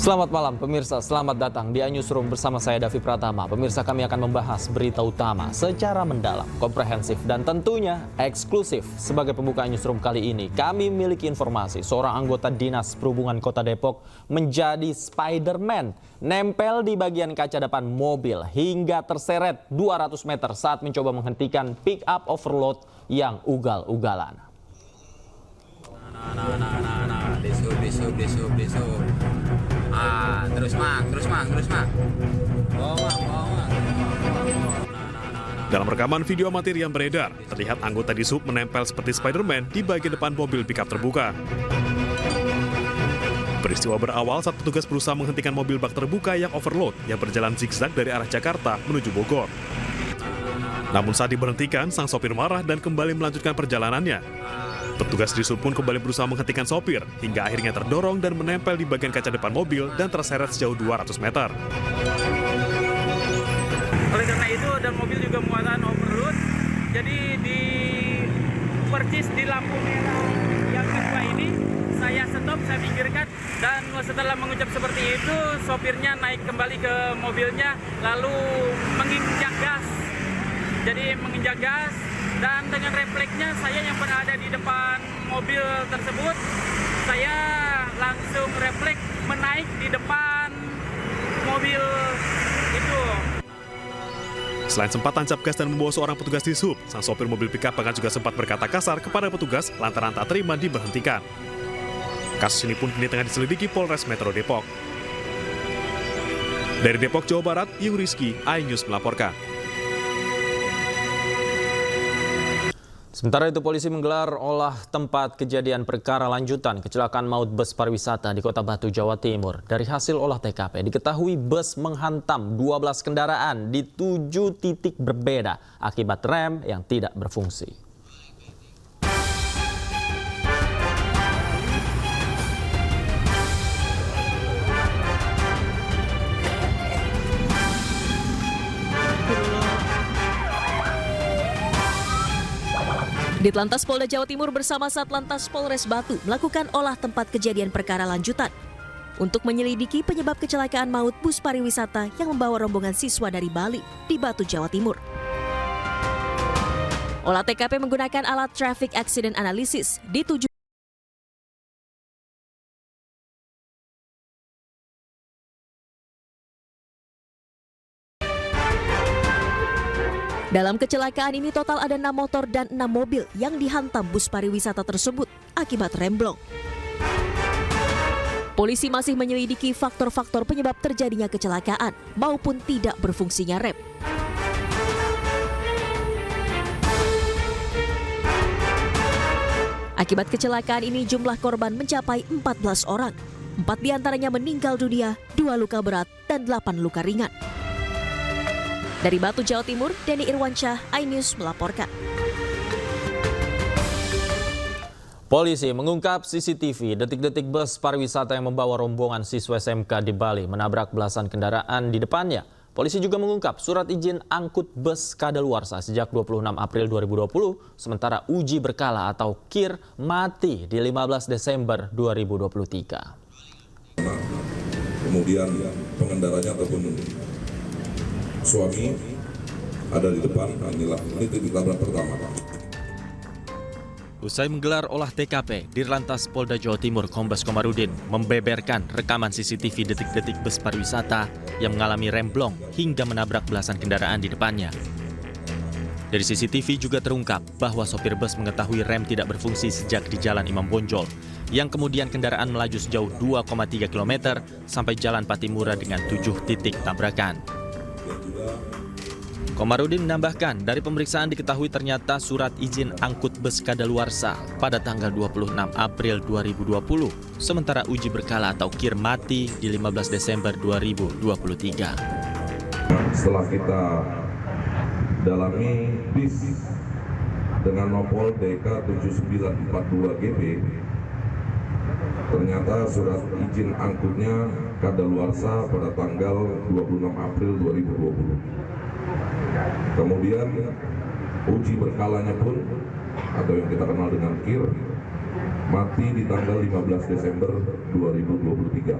Selamat malam pemirsa, selamat datang di iNewsroom bersama saya Davi Pratama. Pemirsa, kami akan membahas berita utama secara mendalam, komprehensif dan tentunya eksklusif. Sebagai pembuka iNewsroom kali ini, kami memiliki informasi seorang anggota Dinas Perhubungan Kota Depok menjadi Spider-Man, nempel di bagian kaca depan mobil hingga terseret 200 meter saat mencoba menghentikan pick up overload yang ugal-ugalan. Disub. Terus mang. Bawa. Dalam rekaman video amatir yang beredar, terlihat anggota Disub menempel seperti Spider-Man di bagian depan mobil pickup terbuka. Peristiwa berawal saat petugas berusaha menghentikan mobil bak terbuka yang overload yang berjalan zigzag dari arah Jakarta menuju Bogor. Namun saat diberhentikan, sang sopir marah dan kembali melanjutkan perjalanannya. Petugas Disub pun kembali berusaha menghentikan sopir, hingga akhirnya terdorong dan menempel di bagian kaca depan mobil dan terseret sejauh 200 meter. Oleh karena itu, dan mobil juga muatan overload, jadi di persis di lampu merah yang kedua ini, saya stop, saya pinggirkan, dan setelah mengucap seperti itu, sopirnya naik kembali ke mobilnya, lalu menginjak gas. Jadi menginjak gas, dan dengan refleksnya saya yang berada di depan mobil tersebut, saya langsung refleks menaik di depan mobil itu. Selain sempat tancap gas dan membawa seorang petugas Disub, sang sopir mobil pickup bahkan juga sempat berkata kasar kepada petugas lantaran tak terima diberhentikan. Kasus ini pun kini tengah diselidiki Polres Metro Depok. Dari Depok, Jawa Barat, Yung Rizky, iNews melaporkan. Sementara itu, polisi menggelar olah tempat kejadian perkara lanjutan kecelakaan maut bus pariwisata di Kota Batu, Jawa Timur. Dari hasil olah TKP, diketahui bus menghantam 12 kendaraan di 7 titik berbeda akibat rem yang tidak berfungsi. Ditlantas Polda Jawa Timur bersama Satlantas Polres Batu melakukan olah tempat kejadian perkara lanjutan untuk menyelidiki penyebab kecelakaan maut bus pariwisata yang membawa rombongan siswa dari Bali di Batu, Jawa Timur. Olah TKP menggunakan alat Traffic Accident Analysis di 7 Dalam kecelakaan ini total ada 6 motor dan 6 mobil yang dihantam bus pariwisata tersebut akibat remblong. Polisi masih menyelidiki faktor-faktor penyebab terjadinya kecelakaan maupun tidak berfungsinya rem. Akibat kecelakaan ini jumlah korban mencapai 14 orang. 4 diantaranya meninggal dunia, 2 luka berat, dan 8 luka ringan. Dari Batu, Jawa Timur, Denny Irwansyah, iNews melaporkan. Polisi mengungkap CCTV detik-detik bus pariwisata yang membawa rombongan siswa SMK di Bali menabrak belasan kendaraan di depannya. Polisi juga mengungkap surat izin angkut bus kadaluarsa sejak 26 April 2020, sementara uji berkala atau KIR mati di 15 Desember 2023. Kemudian pengendaranya ataupun suami ada di depan, ini titik tabrak pertama. Usai menggelar olah TKP, Dirlantas Polda Jawa Timur Kombes Komarudin membeberkan rekaman CCTV detik-detik bus pariwisata yang mengalami remblong hingga menabrak belasan kendaraan di depannya. Dari CCTV juga terungkap bahwa sopir bus mengetahui rem tidak berfungsi sejak di Jalan Imam Bonjol, yang kemudian kendaraan melaju sejauh 2,3 km sampai Jalan Patimura dengan 7 titik tabrakan. Komarudin menambahkan, dari pemeriksaan diketahui ternyata surat izin angkut bus kadaluarsa pada tanggal 26 April 2020, sementara uji berkala atau KIR mati di 15 Desember 2023. Setelah kita dalami bis dengan nopol DK 7942GB, ternyata surat izin angkutnya kadaluarsa pada tanggal 26 April 2020. Kemudian uji berkalanya pun atau yang kita kenal dengan KIR mati di tanggal 15 Desember 2023.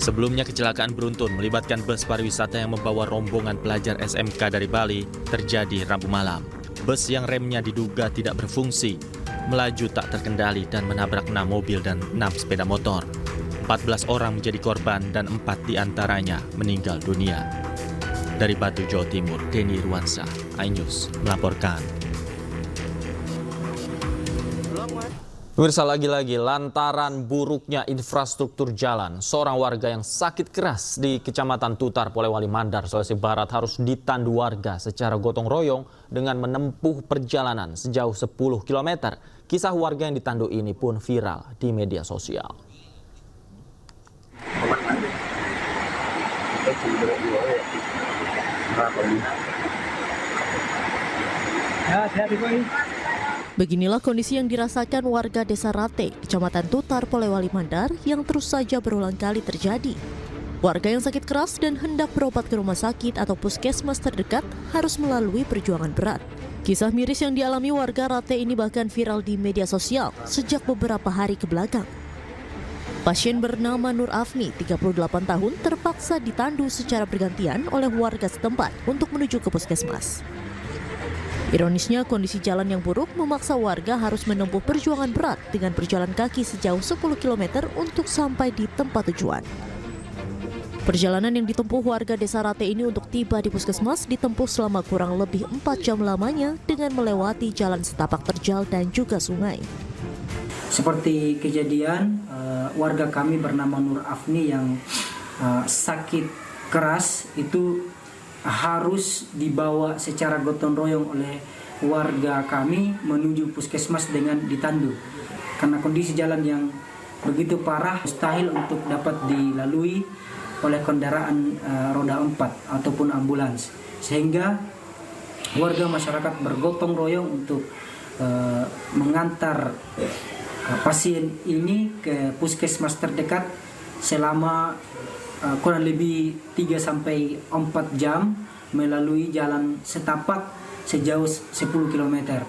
Sebelumnya kecelakaan beruntun melibatkan bus pariwisata yang membawa rombongan pelajar SMK dari Bali terjadi Rabu malam. Bus yang remnya diduga tidak berfungsi, melaju tak terkendali dan menabrak 6 mobil dan 6 sepeda motor. 14 orang menjadi korban dan 4 diantaranya meninggal dunia. Dari Batu, Jawa Timur, Denny Irwansyah, iNews melaporkan. Pemirsa, lagi-lagi lantaran buruknya infrastruktur jalan, seorang warga yang sakit keras di Kecamatan Tutar, Polewali Mandar, Sulawesi Barat harus ditandu warga secara gotong royong dengan menempuh perjalanan sejauh 10 km. Kisah warga yang ditandu ini pun viral di media sosial. Beginilah kondisi yang dirasakan warga Desa Rate, Kecamatan Tutar, Polewali Mandar yang terus saja berulang kali terjadi. Warga yang sakit keras dan hendak berobat ke rumah sakit atau puskesmas terdekat harus melalui perjuangan berat. Kisah miris yang dialami warga Rate ini bahkan viral di media sosial sejak beberapa hari ke belakang. Pasien bernama Nur Afni, 38 tahun, terpaksa ditandu secara bergantian oleh warga setempat untuk menuju ke puskesmas. Ironisnya, kondisi jalan yang buruk memaksa warga harus menempuh perjuangan berat dengan berjalan kaki sejauh 10 km untuk sampai di tempat tujuan. Perjalanan yang ditempuh warga Desa Rate ini untuk tiba di puskesmas ditempuh selama kurang lebih 4 jam lamanya dengan melewati jalan setapak terjal dan juga sungai. Seperti kejadian warga kami bernama Nur Afni yang sakit keras itu harus dibawa secara gotong royong oleh warga kami menuju puskesmas dengan ditandu. Karena kondisi jalan yang begitu parah, mustahil untuk dapat dilalui oleh kendaraan roda 4 ataupun ambulans. Sehingga warga masyarakat bergotong royong untuk mengantar pasien ini ke puskesmas terdekat selama kurang lebih 3-4 jam melalui jalan setapak sejauh 10 km.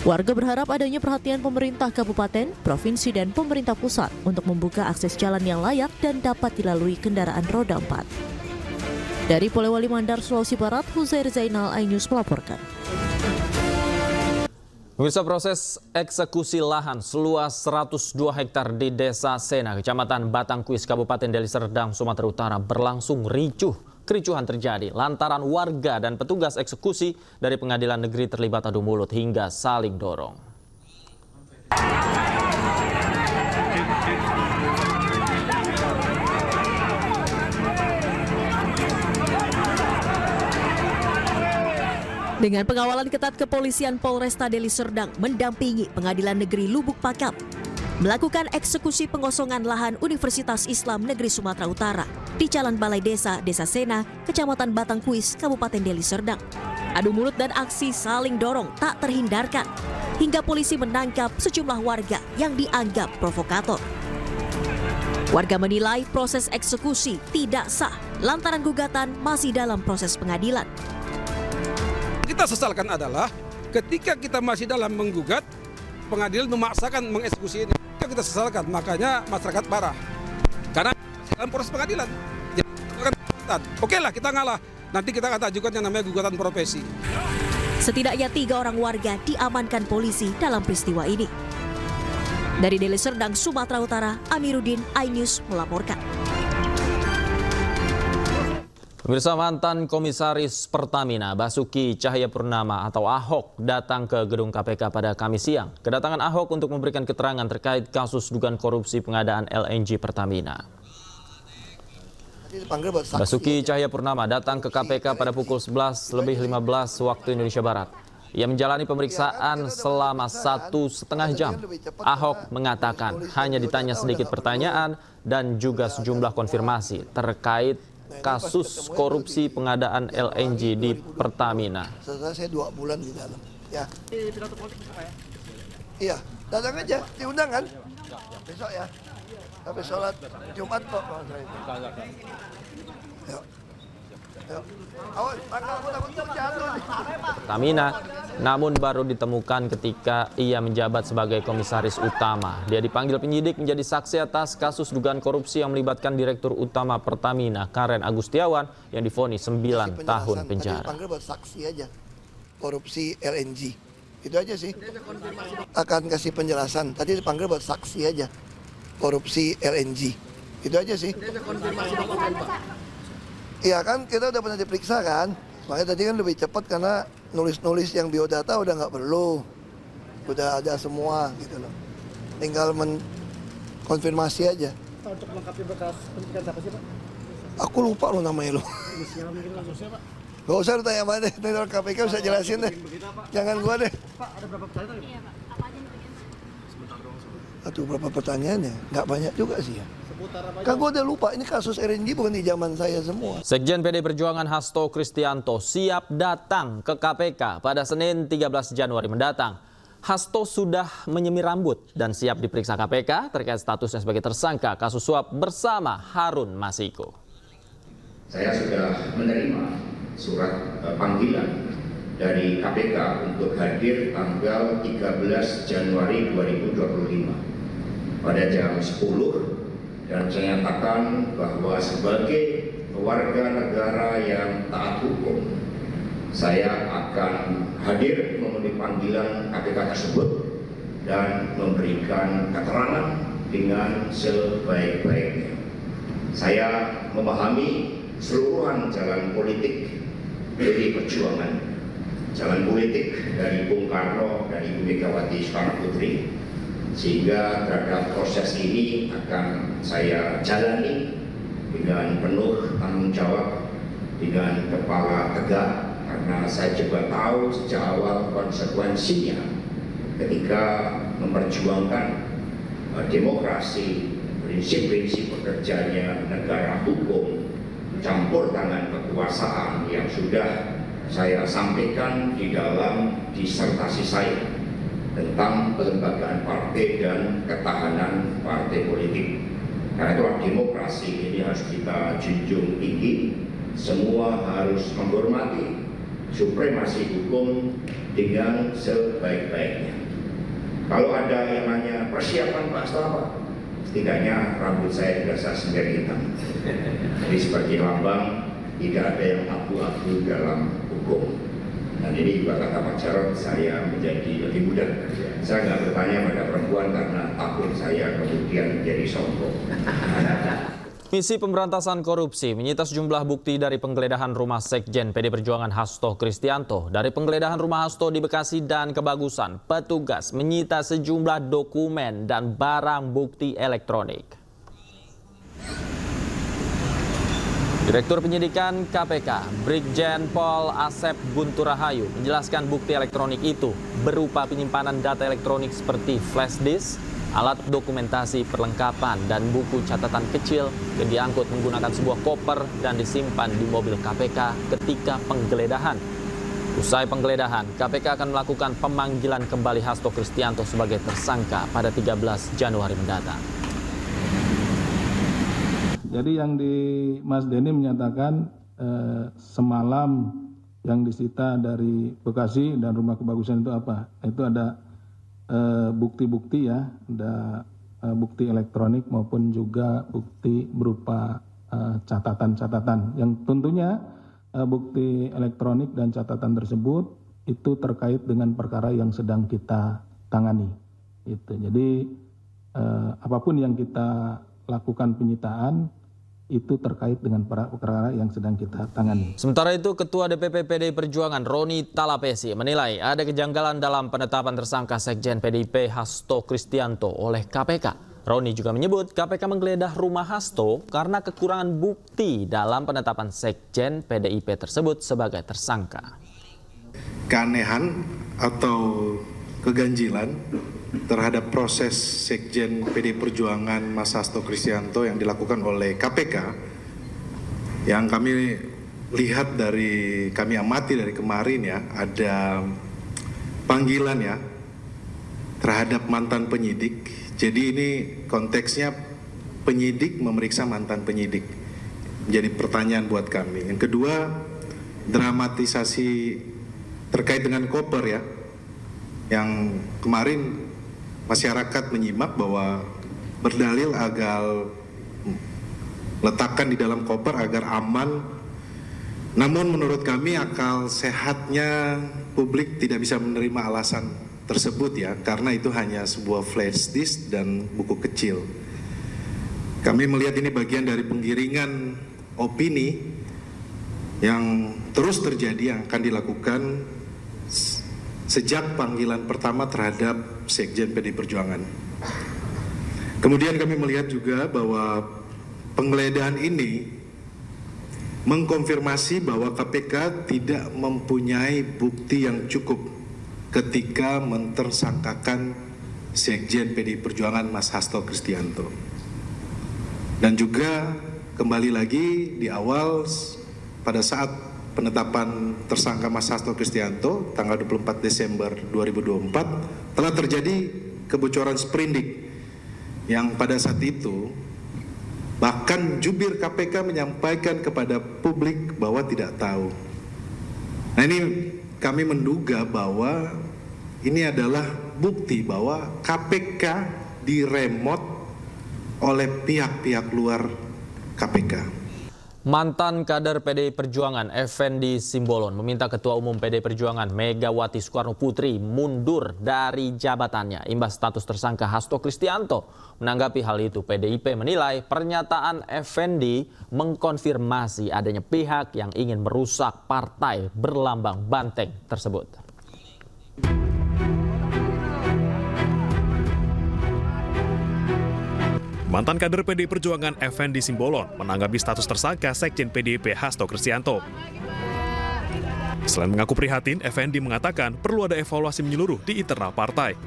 Warga berharap adanya perhatian pemerintah kabupaten, provinsi, dan pemerintah pusat untuk membuka akses jalan yang layak dan dapat dilalui kendaraan roda 4. Dari Polewali Mandar, Sulawesi Barat, Huzair Zainal, iNews melaporkan. Pemirsa, proses eksekusi lahan seluas 102 hektar di Desa Sena, Kecamatan Batangkuis, Kabupaten Deli Serdang, Sumatera Utara berlangsung ricuh. Kericuhan terjadi lantaran warga dan petugas eksekusi dari Pengadilan Negeri terlibat adu mulut hingga saling dorong. Dengan pengawalan ketat, Kepolisian Polresta Deli Serdang mendampingi Pengadilan Negeri Lubuk Pakam melakukan eksekusi pengosongan lahan Universitas Islam Negeri Sumatera Utara di Jalan Balai Desa, Desa Sena, Kecamatan Batangkuis, Kabupaten Deli Serdang. Adu mulut dan aksi saling dorong tak terhindarkan hingga polisi menangkap sejumlah warga yang dianggap provokator. Warga menilai proses eksekusi tidak sah lantaran gugatan masih dalam proses pengadilan. Kita sesalkan adalah ketika kita masih dalam menggugat, pengadilan memaksakan mengeksekusi ini. Kita sesalkan, makanya masyarakat marah. Karena dalam proses pengadilan, oke lah kita ngalah. Nanti kita akan ajukan yang namanya gugatan profesi. Setidaknya 3 orang warga diamankan polisi dalam peristiwa ini. Dari Deli Serdang, Sumatera Utara, Amiruddin, iNews melaporkan. Pemirsa, mantan Komisaris Pertamina Basuki Cahayapurnama atau Ahok datang ke gedung KPK pada Kamis siang. Kedatangan Ahok untuk memberikan keterangan terkait kasus dugaan korupsi pengadaan LNG Pertamina. Basuki Cahayapurnama datang ke KPK pada pukul 11:15 waktu Indonesia Barat. Ia menjalani pemeriksaan selama 1,5 jam. Ahok mengatakan hanya ditanya sedikit pertanyaan dan juga sejumlah konfirmasi terkait kasus korupsi pengadaan LNG di Pertamina. Setelah saya 2 bulan di dalam. Ya. Iya, datang aja, diundang kan? Besok ya. Habis sholat Jumat kok. Ya. Awas, aku takut jatuh. Pertamina, namun baru ditemukan ketika ia menjabat sebagai komisaris utama. Dia dipanggil penyidik menjadi saksi atas kasus dugaan korupsi yang melibatkan Direktur Utama Pertamina, Karen Agustiawan, yang divonis 9 tahun penjara. Tadi dipanggil buat saksi aja, korupsi LNG. Itu aja sih. Akan kasih penjelasan. Tadi dipanggil buat saksi aja, korupsi LNG. Itu aja sih. Iya kan, kita udah pernah diperiksa kan. Makanya tadi kan lebih cepat karena nulis-nulis yang biodata udah nggak perlu. Udah ada semua gitu loh. Tinggal konfirmasi aja. Untuk melengkapi berkas penyidikan siapa sih Pak? Aku lupa lo namanya lo. Inisial mungkin kasusnya Pak? Gak usah tanya mana deh, nanti KPK bisa jelasin deh. Jangan gua deh. Pak, ada berapa pertanyaan? Iya Pak, apa aja nih? Aduh, berapa pertanyaannya? Nggak banyak juga sih ya. Seputar apa aja? Kan gua udah lupa, ini kasus RNG bukan di zaman saya semua. Sekjen PD Perjuangan Hasto Kristianto siap datang ke KPK pada Senin 13 Januari mendatang. Hasto sudah menyemir rambut dan siap diperiksa KPK terkait statusnya sebagai tersangka kasus suap bersama Harun Masiku. Saya sudah menerima surat panggilan dari KPK untuk hadir tanggal 13 Januari 2025 pada jam 10 dan saya nyatakan bahwa sebagai warga negara yang taat hukum, saya akan hadir memenuhi panggilan KPK tersebut dan memberikan keterangan dengan sebaik-baiknya. Saya memahami seluruhan jalan politik PD Perjuangan, jalan politik dari Bung Karno dan Ibu Megawati Soekarno Putri, sehingga terhadap proses ini akan saya jalani dengan penuh tanggung jawab, dengan kepala tegak, karena saya juga tahu sejak awal konsekuensinya ketika memperjuangkan demokrasi, prinsip-prinsip bekerjanya negara hukum, campur tangan kekuasaan yang sudah saya sampaikan di dalam disertasi saya tentang pelembagaan partai dan ketahanan partai politik. Karena itu demokrasi ini harus kita junjung tinggi, semua harus menghormati supremasi hukum dengan sebaik-baiknya. Kalau ada yang nanya persiapan Pak Selamat, setidaknya rambut saya sudah saya sendiri hitam. Jadi sebagai lambang tidak ada yang abu-abu dalam hukum. Dan ini juga kata Pak Jarod, saya menjadi lebih muda. Saya nggak bertanya pada perempuan karena takut saya kemudian menjadi sombong. Misi Pemberantasan Korupsi menyita sejumlah bukti dari penggeledahan rumah Sekjen PD Perjuangan Hasto Kristianto. Dari penggeledahan rumah Hasto di Bekasi dan Kebagusan, petugas menyita sejumlah dokumen dan barang bukti elektronik. Direktur Penyidikan KPK, Brigjen Pol Asep Guntur Rahayu, menjelaskan bukti elektronik itu berupa penyimpanan data elektronik seperti flash disk, alat dokumentasi perlengkapan, dan buku catatan kecil yang diangkut menggunakan sebuah koper dan disimpan di mobil KPK ketika penggeledahan. Usai penggeledahan, KPK akan melakukan pemanggilan kembali Hasto Kristianto sebagai tersangka pada 13 Januari mendatang. Jadi yang di Mas Denny menyatakan semalam yang disita dari Bekasi dan rumah Kebagusan itu apa? Itu ada bukti-bukti ya, ada bukti elektronik maupun juga bukti berupa catatan-catatan. Yang tentunya bukti elektronik dan catatan tersebut itu terkait dengan perkara yang sedang kita tangani. Itu. Jadi apapun yang kita lakukan penyitaan itu terkait dengan perkara yang sedang kita tangani. Sementara itu, Ketua DPP PDI Perjuangan Roni Talapesi menilai ada kejanggalan dalam penetapan tersangka Sekjen PDIP Hasto Kristianto oleh KPK. Roni juga menyebut KPK menggeledah rumah Hasto karena kekurangan bukti dalam penetapan Sekjen PDIP tersebut sebagai tersangka. Keanehan atau keganjilan terhadap proses Sekjen PD Perjuangan Mas Hasto Kristianto yang dilakukan oleh KPK, yang kami lihat dari, kami amati dari kemarin ya, ada panggilan ya terhadap mantan penyidik. Jadi ini konteksnya penyidik memeriksa mantan penyidik. menjadi pertanyaan buat kami. Yang kedua, dramatisasi terkait dengan koper ya, yang kemarin masyarakat menyimak bahwa berdalil agar letakkan di dalam koper agar aman. Namun menurut kami akal sehatnya publik tidak bisa menerima alasan tersebut ya, karena itu hanya sebuah flash disk dan buku kecil. Kami melihat ini bagian dari penggiringan opini yang terus terjadi, yang akan dilakukan sejak panggilan pertama terhadap Sekjen PDI Perjuangan. Kemudian kami melihat juga bahwa penggeledahan ini mengkonfirmasi bahwa KPK tidak mempunyai bukti yang cukup ketika mentersangkakan Sekjen PDI Perjuangan Mas Hasto Kristianto. Dan juga kembali lagi di awal pada saat penetapan tersangka Mas Hasto Kristianto tanggal 24 Desember 2024 telah terjadi kebocoran sprindik yang pada saat itu bahkan jubir KPK menyampaikan kepada publik bahwa tidak tahu. Nah, ini kami menduga bahwa ini adalah bukti bahwa KPK diremot oleh pihak-pihak luar KPK. Mantan kader PDI Perjuangan Effendi Simbolon meminta Ketua Umum PDI Perjuangan Megawati Soekarnoputri mundur dari jabatannya imbas status tersangka Hasto Kristianto. Menanggapi hal itu, PDIP menilai pernyataan Effendi mengkonfirmasi adanya pihak yang ingin merusak partai berlambang banteng tersebut. Mantan kader PDI Perjuangan Effendi Simbolon menanggapi status tersangka Sekjen PDIP Hasto Kristianto. Selain mengaku prihatin, Effendi mengatakan perlu ada evaluasi menyeluruh di internal partai.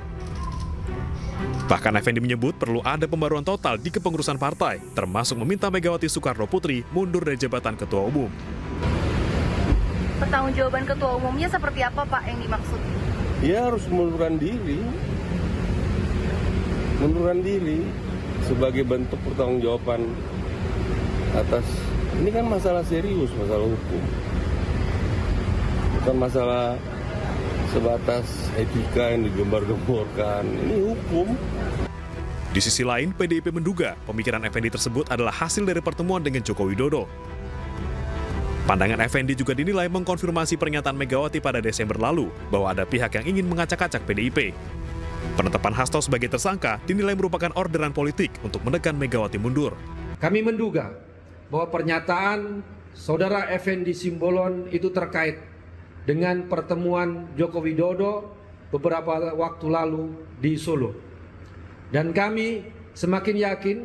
Bahkan Effendi menyebut perlu ada pembaruan total di kepengurusan partai, termasuk meminta Megawati Soekarnoputri mundur dari jabatan Ketua Umum. Pertanggungjawaban Ketua Umumnya seperti apa, Pak, yang dimaksud? Dia harus mengundurkan diri. Mengundurkan diri sebagai bentuk pertanggungjawaban atas, ini kan masalah serius, masalah hukum, bukan masalah sebatas etika yang digembar-gemborkan, ini hukum. Di sisi lain, PDIP menduga pemikiran Effendi tersebut adalah hasil dari pertemuan dengan Joko Widodo. Pandangan Effendi juga dinilai mengkonfirmasi pernyataan Megawati pada Desember lalu bahwa ada pihak yang ingin mengacak-acak PDIP. Penetapan Hasto sebagai tersangka dinilai merupakan orderan politik untuk menekan Megawati mundur. Kami menduga bahwa pernyataan Saudara Effendi Simbolon itu terkait dengan pertemuan Joko Widodo beberapa waktu lalu di Solo. Dan kami semakin yakin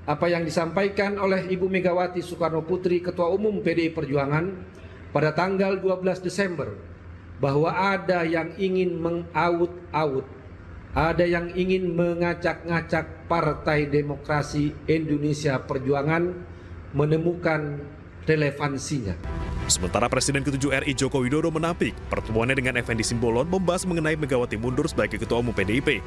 apa yang disampaikan oleh Ibu Megawati Soekarnoputri, Ketua Umum PDI Perjuangan pada tanggal 12 Desember, bahwa ada yang ingin mengaut-aut, ada yang ingin mengacak-ngacak Partai Demokrasi Indonesia Perjuangan menemukan relevansinya. Sementara Presiden ke-7 RI Joko Widodo menampik pertemuannya dengan Effendi Simbolon membahas mengenai Megawati mundur sebagai Ketua Umum PDIP.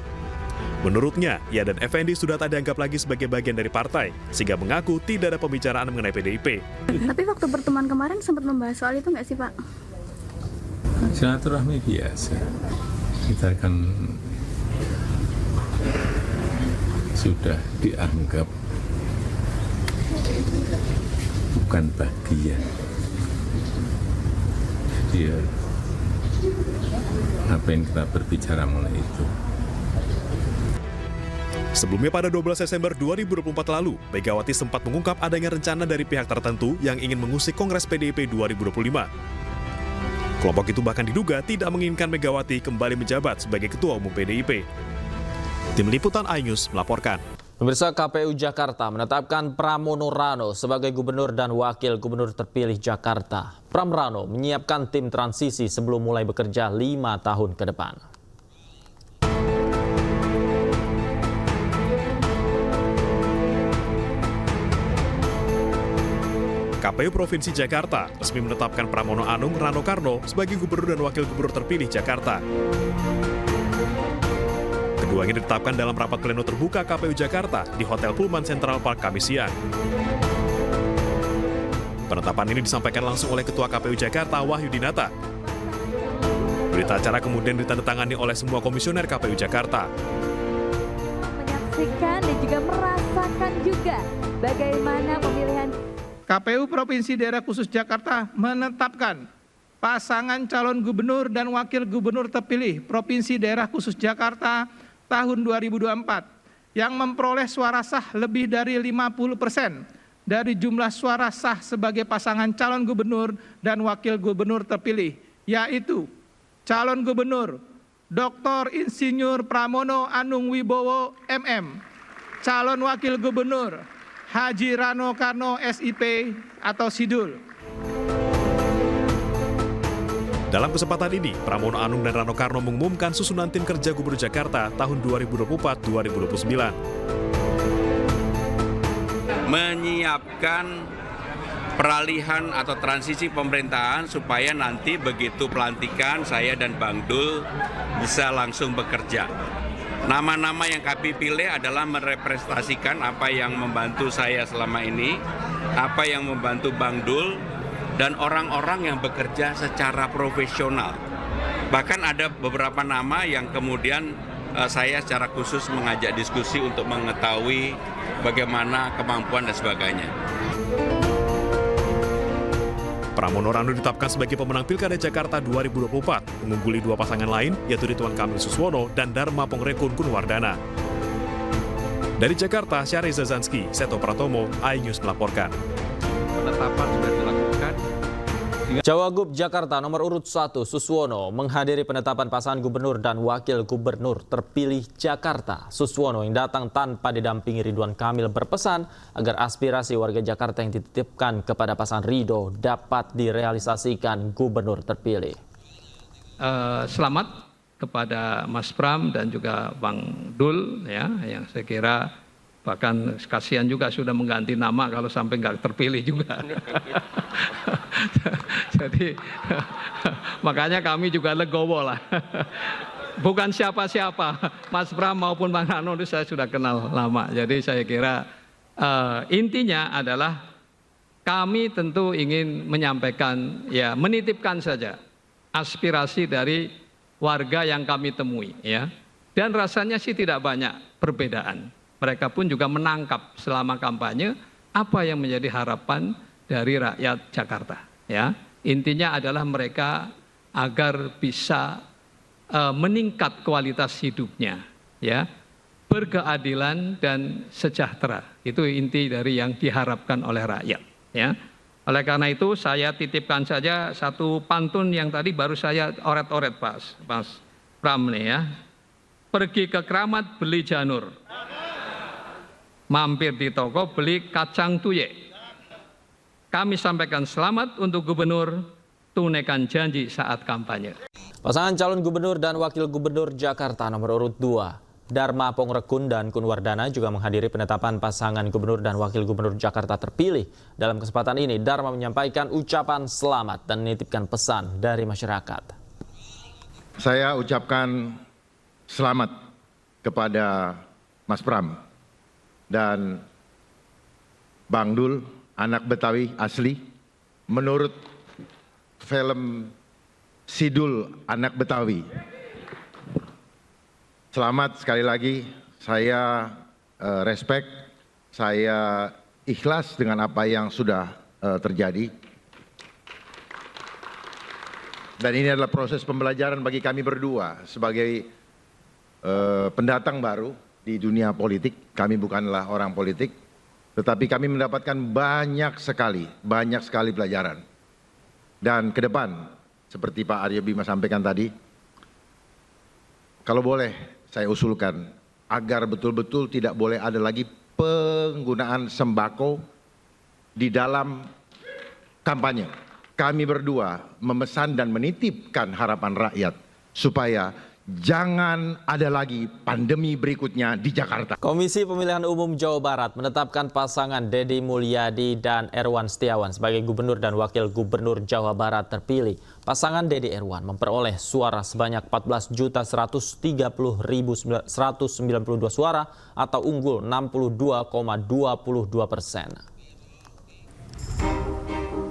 Menurutnya, ia dan Effendi sudah tak dianggap lagi sebagai bagian dari partai, sehingga mengaku tidak ada pembicaraan mengenai PDIP. Tapi waktu pertemuan kemarin sempat membahas soal itu nggak sih, Pak? Silaturahmi biasa. Kita akan sudah dianggap bukan bagian. Jadi ya, apa yang kita berbicara mulai itu. Sebelumnya pada 12 Desember 2024 lalu, Megawati sempat mengungkap adanya rencana dari pihak tertentu yang ingin mengusik Kongres PDIP 2025. Kelompok itu bahkan diduga tidak menginginkan Megawati kembali menjabat sebagai Ketua Umum PDIP. Tim Liputan iNews melaporkan. Pemirsa, KPU Jakarta menetapkan Pramono Rano sebagai Gubernur dan Wakil Gubernur terpilih Jakarta. Pram Rano menyiapkan tim transisi sebelum mulai bekerja 5 tahun ke depan. KPU Provinsi Jakarta resmi menetapkan Pramono Anung Rano Karno sebagai Gubernur dan Wakil Gubernur terpilih Jakarta. Keduanya ditetapkan dalam rapat pleno terbuka KPU Jakarta di Hotel Pullman Central Park Kamis siang. Penetapan ini disampaikan langsung oleh Ketua KPU Jakarta, Wahyudinata. Berita acara kemudian ditandatangani oleh semua komisioner KPU Jakarta. Menyaksikan dan juga merasakan juga bagaimana pemilihan KPU Provinsi Daerah Khusus Jakarta menetapkan pasangan calon gubernur dan wakil gubernur terpilih Provinsi Daerah Khusus Jakarta tahun 2024 yang memperoleh suara sah lebih dari 50% dari jumlah suara sah sebagai pasangan calon gubernur dan wakil gubernur terpilih, yaitu calon gubernur Dr. Insinyur Pramono Anung Wibowo MM, calon wakil gubernur Haji Rano Karno SIP atau Sidul. Dalam kesempatan ini, Pramono Anung dan Rano Karno mengumumkan susunan tim kerja Gubernur Jakarta tahun 2024-2029. Menyiapkan peralihan atau transisi pemerintahan supaya nanti begitu pelantikan saya dan Bang Dul bisa langsung bekerja. Nama-nama yang kami pilih adalah merepresentasikan apa yang membantu saya selama ini, apa yang membantu Bang Dul, dan orang-orang yang bekerja secara profesional. Bahkan ada beberapa nama yang kemudian saya secara khusus mengajak diskusi untuk mengetahui bagaimana kemampuan dan sebagainya. Pramono Anung ditetapkan sebagai pemenang Pilkada Jakarta 2024, mengungguli dua pasangan lain, yaitu Ridwan Kamil Suswono dan Dharma Pongrekun Kunwardana. Dari Jakarta, Syahri Zazanski, Seto Pratomo, iNews melaporkan. Penetapan sudah dilakukan. Cawagup Jakarta nomor urut 1 Suswono menghadiri penetapan pasangan gubernur dan wakil gubernur terpilih Jakarta. Suswono yang datang tanpa didampingi Ridwan Kamil berpesan agar aspirasi warga Jakarta yang dititipkan kepada pasangan Ridho dapat direalisasikan gubernur terpilih. Selamat kepada Mas Pram dan juga Bang Dul ya, yang saya kira bahkan kasihan juga sudah mengganti nama kalau sampai nggak terpilih juga. Jadi makanya kami juga legowo lah. Bukan siapa-siapa, Mas Pram maupun Bang Rano itu saya sudah kenal lama. Jadi saya kira intinya adalah kami tentu ingin menyampaikan, ya menitipkan saja aspirasi dari warga yang kami temui, ya. Dan rasanya sih tidak banyak perbedaan. Mereka pun juga menangkap selama kampanye apa yang menjadi harapan dari rakyat Jakarta. Ya, intinya adalah mereka agar bisa meningkat kualitas hidupnya, ya, berkeadilan dan sejahtera. Itu inti dari yang diharapkan oleh rakyat. Ya, oleh karena itu saya titipkan saja satu pantun yang tadi baru saya oret-oret Mas Pram nih ya. Pergi ke Keramat beli janur. Mampir di toko beli kacang tuye. Kami sampaikan selamat untuk gubernur, tunaikan janji saat kampanye. Pasangan calon gubernur dan wakil gubernur Jakarta nomor urut 2, Dharma Pongrekun dan Kunwardana juga menghadiri penetapan pasangan gubernur dan wakil gubernur Jakarta terpilih. Dalam kesempatan ini, Dharma menyampaikan ucapan selamat dan menitipkan pesan dari masyarakat. Saya ucapkan selamat kepada Mas Pram dan Bang Dul, anak Betawi asli. Menurut film Sidul, anak Betawi. Selamat sekali lagi, saya respect, saya ikhlas dengan apa yang sudah terjadi. Dan ini adalah proses pembelajaran bagi kami berdua sebagai pendatang baru di dunia politik. Kami bukanlah orang politik, tetapi kami mendapatkan banyak sekali pelajaran. Dan ke depan, seperti Pak Aryo Bima sampaikan tadi, kalau boleh saya usulkan agar betul-betul tidak boleh ada lagi penggunaan sembako di dalam kampanye. Kami berdua memesan dan menitipkan harapan rakyat supaya jangan ada lagi pandemi berikutnya di Jakarta. Komisi Pemilihan Umum Jawa Barat menetapkan pasangan Deddy Mulyadi dan Erwan Setiawan sebagai gubernur dan wakil gubernur Jawa Barat terpilih. Pasangan Deddy Erwan memperoleh suara sebanyak 14.130.192 suara atau unggul 62,22%.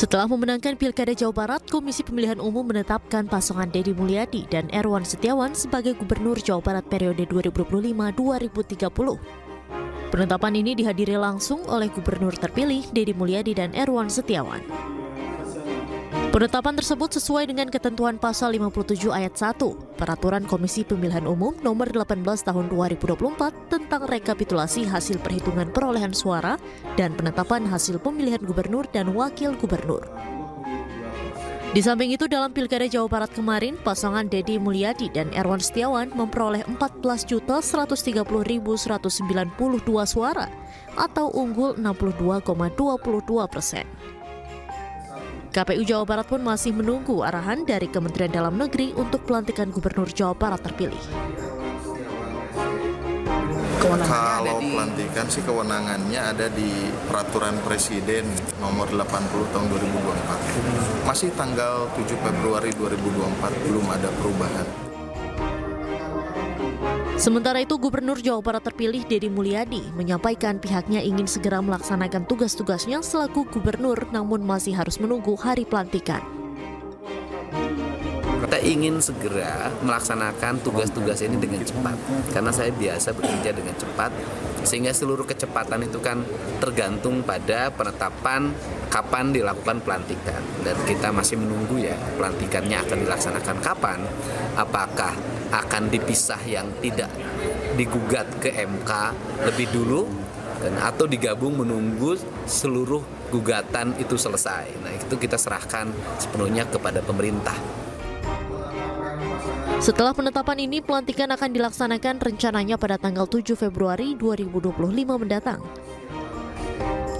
Setelah memenangkan Pilkada Jawa Barat, Komisi Pemilihan Umum menetapkan pasangan Deddy Mulyadi dan Erwan Setiawan sebagai Gubernur Jawa Barat periode 2025-2030. Penetapan ini dihadiri langsung oleh Gubernur terpilih Deddy Mulyadi dan Erwan Setiawan. Penetapan tersebut sesuai dengan ketentuan pasal 57 ayat 1 Peraturan Komisi Pemilihan Umum nomor 18 tahun 2024 tentang rekapitulasi hasil perhitungan perolehan suara dan penetapan hasil pemilihan gubernur dan wakil gubernur. Di samping itu, dalam Pilkada Jawa Barat kemarin, pasangan Deddy Mulyadi dan Erwan Setiawan memperoleh 14.130.192 suara atau unggul 62,22%. KPU Jawa Barat pun masih menunggu arahan dari Kementerian Dalam Negeri untuk pelantikan Gubernur Jawa Barat terpilih. Kalau pelantikan sih kewenangannya ada di Peraturan Presiden nomor 80 tahun 2024. Masih tanggal 7 Februari 2024, belum ada perubahan. Sementara itu, Gubernur Jawa Barat terpilih Deddy Mulyadi menyampaikan pihaknya ingin segera melaksanakan tugas-tugasnya selaku gubernur, namun masih harus menunggu hari pelantikan. Kita ingin segera melaksanakan tugas-tugas ini dengan cepat, karena saya biasa bekerja dengan cepat, sehingga seluruh kecepatan itu kan tergantung pada penetapan kapan dilakukan pelantikan. Dan kita masih menunggu ya, pelantikannya akan dilaksanakan kapan, apakah akan dipisah yang tidak digugat ke MK lebih dulu, atau digabung menunggu seluruh gugatan itu selesai. Nah, itu kita serahkan sepenuhnya kepada pemerintah. Setelah penetapan ini, pelantikan akan dilaksanakan rencananya pada tanggal 7 Februari 2025 mendatang.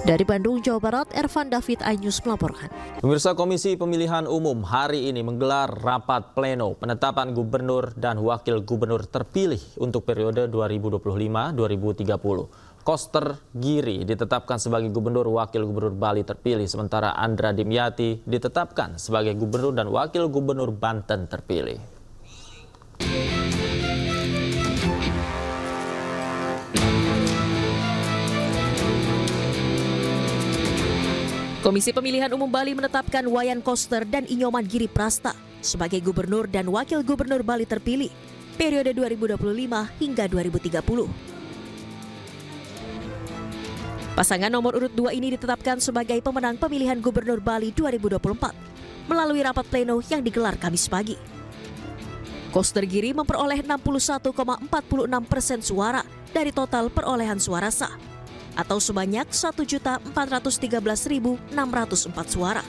Dari Bandung, Jawa Barat, Ervan David, iNews melaporkan. Pemirsa, Komisi Pemilihan Umum hari ini menggelar rapat pleno penetapan gubernur dan wakil gubernur terpilih untuk periode 2025-2030. Koster Giri ditetapkan sebagai gubernur wakil gubernur Bali terpilih, sementara Andra Dimyati ditetapkan sebagai gubernur dan wakil gubernur Banten terpilih. Komisi Pemilihan Umum Bali menetapkan Wayan Koster dan Inyoman Giri Prasta sebagai gubernur dan wakil gubernur Bali terpilih periode 2025 hingga 2030. Pasangan nomor urut 2 ini ditetapkan sebagai pemenang pemilihan gubernur Bali 2024 melalui rapat pleno yang digelar Kamis pagi. Koster Giri memperoleh 61,46% suara dari total perolehan suara sah, atau sebanyak 1.413.604 suara.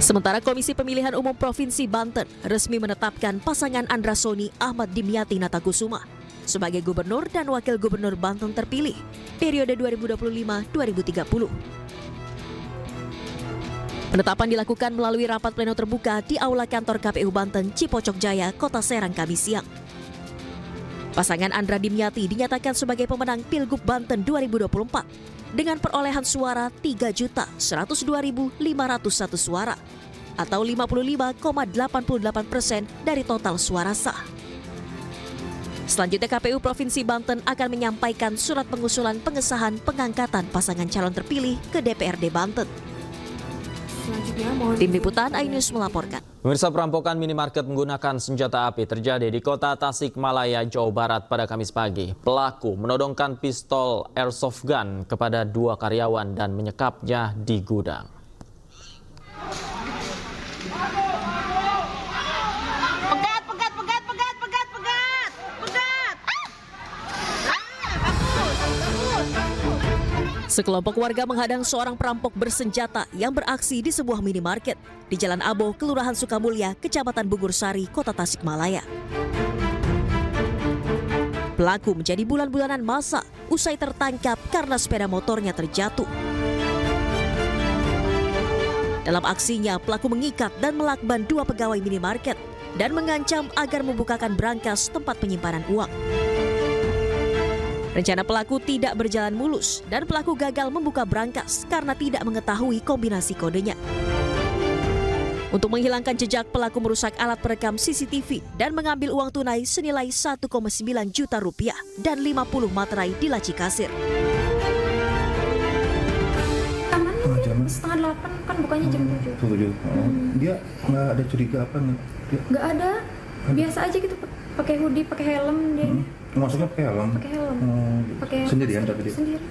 Sementara Komisi Pemilihan Umum Provinsi Banten resmi menetapkan pasangan Andra Soni Ahmad Dimyati Natakusuma sebagai gubernur dan wakil gubernur Banten terpilih periode 2025-2030. Penetapan dilakukan melalui rapat pleno terbuka di Aula Kantor KPU Banten, Cipocok Jaya, Kota Serang, Kamis siang. Pasangan Andra Dimyati dinyatakan sebagai pemenang Pilgub Banten 2024 dengan perolehan suara 3.102.501 suara atau 55,88% dari total suara sah. Selanjutnya, KPU Provinsi Banten akan menyampaikan surat pengusulan pengesahan pengangkatan pasangan calon terpilih ke DPRD Banten. Tim Liputan iNews melaporkan. Pemirsa, perampokan minimarket menggunakan senjata api terjadi di kota Tasikmalaya, Jawa Barat pada Kamis pagi. Pelaku menodongkan pistol airsoft gun kepada 2 karyawan dan menyekapnya di gudang. Sekelompok warga menghadang seorang perampok bersenjata yang beraksi di sebuah minimarket di Jalan Abo, Kelurahan Sukamulya, Kecamatan Bungursari, Kota Tasikmalaya. Pelaku menjadi bulan-bulanan masa usai tertangkap karena sepeda motornya terjatuh. Dalam aksinya, pelaku mengikat dan melakban 2 pegawai minimarket dan mengancam agar membukakan brankas tempat penyimpanan uang. Rencana pelaku tidak berjalan mulus dan pelaku gagal membuka brankas karena tidak mengetahui kombinasi kodenya. Untuk menghilangkan jejak, pelaku merusak alat perekam CCTV dan mengambil uang tunai senilai 1,9 juta rupiah dan 50 materai di laci kasir. bukannya jam 7. Dia nggak ada curiga apa nih? Nggak ada, biasa aja gitu, pakai hoodie, pakai helm dia. Maksudnya pakai helm? Pakai helm. Pakai sendirian tapi dia? Sendiri.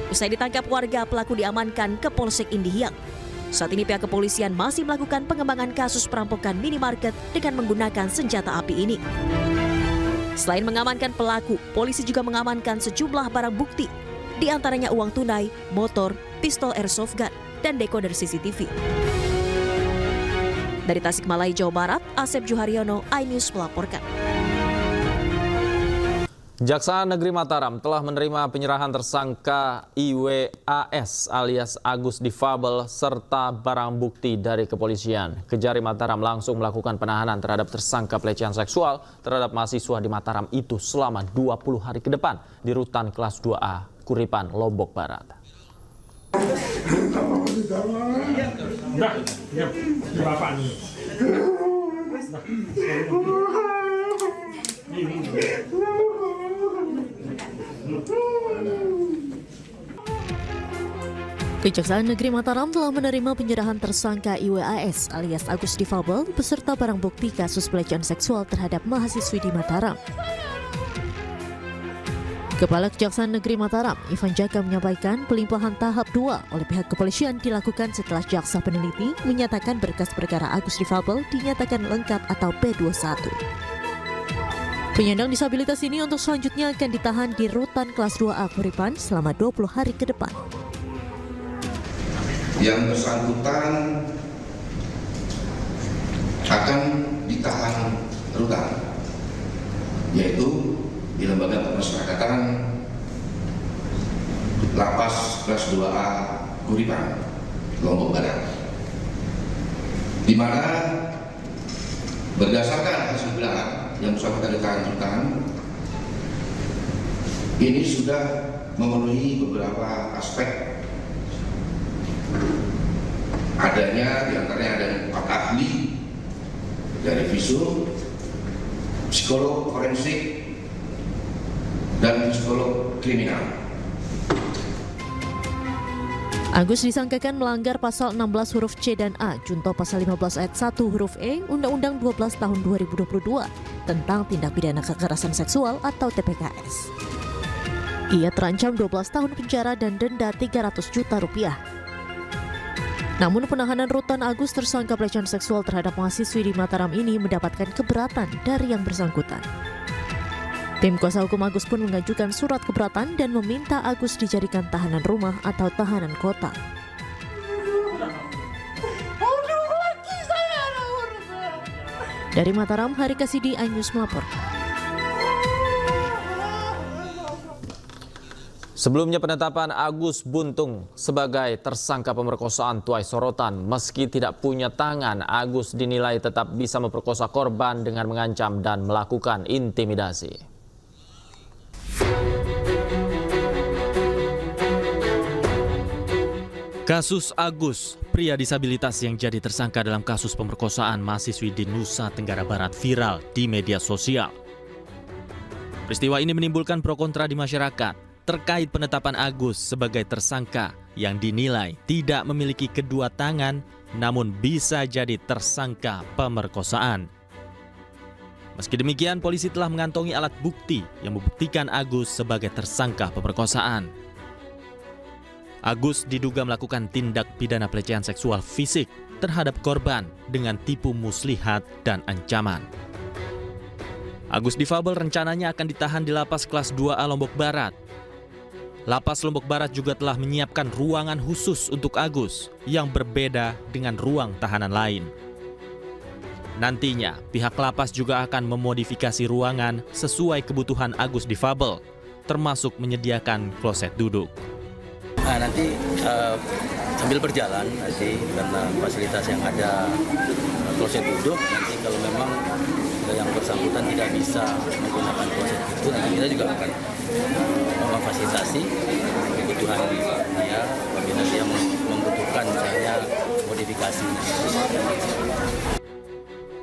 Usai ditangkap warga, pelaku diamankan ke Polsek Indihiyang. Saat ini pihak kepolisian masih melakukan pengembangan kasus perampokan minimarket dengan menggunakan senjata api ini. Selain mengamankan pelaku, polisi juga mengamankan sejumlah barang bukti, di antaranya uang tunai, motor, pistol airsoft gun, dan dekoder CCTV. Dari Tasikmalaya, Jawa Barat, Asep Juharyono, iNews melaporkan. Jaksa Negeri Mataram telah menerima penyerahan tersangka IWAS alias Agus Difabel serta barang bukti dari kepolisian. Kejari Mataram langsung melakukan penahanan terhadap tersangka pelecehan seksual terhadap mahasiswa di Mataram itu selama 20 hari ke depan di Rutan Kelas 2A, Kuripan, Lombok Barat. Kejaksaan Negeri Mataram telah menerima penyerahan tersangka IWAS alias Agus Difabel beserta barang bukti kasus pelecehan seksual terhadap mahasiswi di Mataram. Kepala Kejaksaan Negeri Mataram, Ivan Jaka menyampaikan pelimpahan tahap 2 oleh pihak kepolisian dilakukan setelah jaksa peneliti menyatakan berkas perkara Agus Difabel dinyatakan lengkap atau P21. Penyandang disabilitas ini untuk selanjutnya akan ditahan di Rutan Kelas 2A Kuripan selama 20 hari ke depan. Yang bersangkutan akan ditahan rutan, yaitu di Lembaga Pemasyarakatan Lapas Kelas 2A Kuripan, Lombok Barat, di mana berdasarkan hasil gelar yang bersangkutan ditahan rutan ini sudah memenuhi beberapa aspek. Adanya diantaranya ada 4 ahli dari visum, psikolog forensik, dan psikolog kriminal. Agus disangkakan melanggar pasal 16 huruf C dan A, junto pasal 15 ayat 1 huruf E, Undang-Undang 12 tahun 2022 tentang tindak pidana kekerasan seksual atau TPKS. Ia terancam 12 tahun penjara dan denda 300 juta rupiah. Namun penahanan rutan Agus tersangka pelecehan seksual terhadap mahasiswi di Mataram ini mendapatkan keberatan dari yang bersangkutan. Tim kuasa hukum Agus pun mengajukan surat keberatan dan meminta Agus dijadikan tahanan rumah atau tahanan kota. Dari Mataram, Hari Kasidi, iNews melaporkan. Sebelumnya penetapan Agus Buntung sebagai tersangka pemerkosaan tuai sorotan. Meski tidak punya tangan, Agus dinilai tetap bisa memperkosa korban dengan mengancam dan melakukan intimidasi. Kasus Agus, pria disabilitas yang jadi tersangka dalam kasus pemerkosaan mahasiswi di Nusa Tenggara Barat viral di media sosial. Peristiwa ini menimbulkan pro kontra di masyarakat terkait penetapan Agus sebagai tersangka yang dinilai tidak memiliki kedua tangan namun bisa jadi tersangka pemerkosaan. Meski demikian, polisi telah mengantongi alat bukti yang membuktikan Agus sebagai tersangka pemerkosaan. Agus diduga melakukan tindak pidana pelecehan seksual fisik terhadap korban dengan tipu muslihat dan ancaman. Agus Difabel rencananya akan ditahan di Lapas Kelas 2A Lombok Barat. Lapas Lombok Barat juga telah menyiapkan ruangan khusus untuk Agus yang berbeda dengan ruang tahanan lain. Nantinya, pihak lapas juga akan memodifikasi ruangan sesuai kebutuhan Agus Difabel, termasuk menyediakan kloset duduk. Nanti sambil berjalan nanti karena fasilitas yang ada kloset duduk, nanti kalau memang yang bersangkutan tidak bisa menggunakan kloset itu, nanti kita juga akan memfasilitasi kebutuhan dia apabila dia membutuhkan misalnya modifikasi.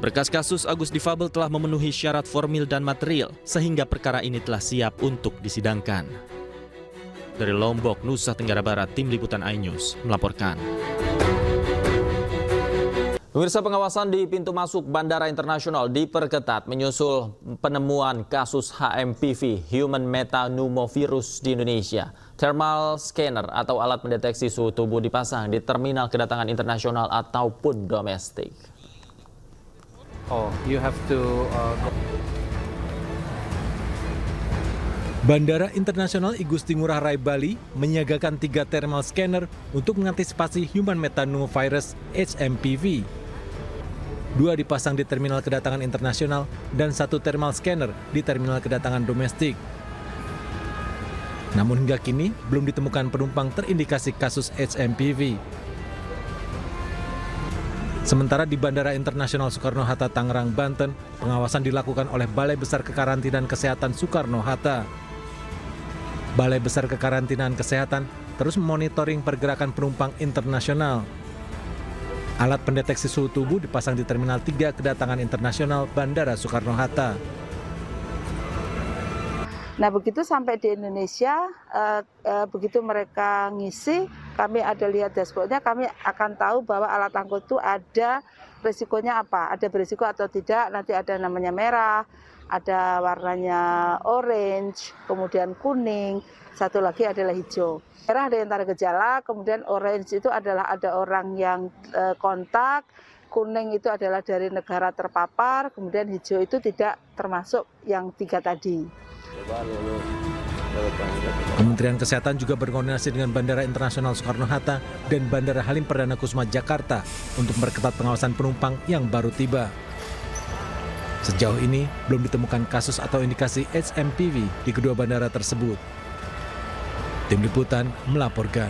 Berkas kasus Agus Difabel telah memenuhi syarat formil dan material sehingga perkara ini telah siap untuk disidangkan. Dari Lombok, Nusa Tenggara Barat, Tim Liputan iNews melaporkan. Pemirsa, pengawasan di pintu masuk Bandara Internasional diperketat menyusul penemuan kasus HMPV (Human Metapneumovirus) di Indonesia. Thermal scanner atau alat mendeteksi suhu tubuh dipasang di terminal kedatangan internasional ataupun domestik. Bandara Internasional I Gusti Ngurah Rai Bali menyiagakan 3 thermal scanner untuk mengantisipasi Human Metapneumovirus (HMPV). 2 dipasang di terminal kedatangan internasional dan 1 thermal scanner di terminal kedatangan domestik. Namun hingga kini belum ditemukan penumpang terindikasi kasus HMPV. Sementara di Bandara Internasional Soekarno-Hatta, Tangerang, Banten, pengawasan dilakukan oleh Balai Besar Kekarantinaan Kesehatan Soekarno-Hatta. Balai Besar Kekarantinaan Kesehatan terus memonitoring pergerakan penumpang internasional. Alat pendeteksi suhu tubuh dipasang di Terminal 3 Kedatangan Internasional Bandara Soekarno-Hatta. Nah, begitu sampai di Indonesia, begitu mereka ngisi, kami ada lihat dashboardnya, kami akan tahu bahwa alat angkut itu ada risikonya apa, ada berisiko atau tidak, nanti ada namanya merah, ada warnanya orange, kemudian kuning, satu lagi adalah hijau. Merah ada yang tanda gejala, kemudian orange itu adalah ada orang yang kontak, kuning itu adalah dari negara terpapar, kemudian hijau itu tidak termasuk yang 3 tadi. Kementerian Kesehatan juga berkoordinasi dengan Bandara Internasional Soekarno-Hatta dan Bandara Halim Perdana Kusuma Jakarta untuk memperketat pengawasan penumpang yang baru tiba. Sejauh ini belum ditemukan kasus atau indikasi HMPV di kedua bandara tersebut. Tim Liputan melaporkan.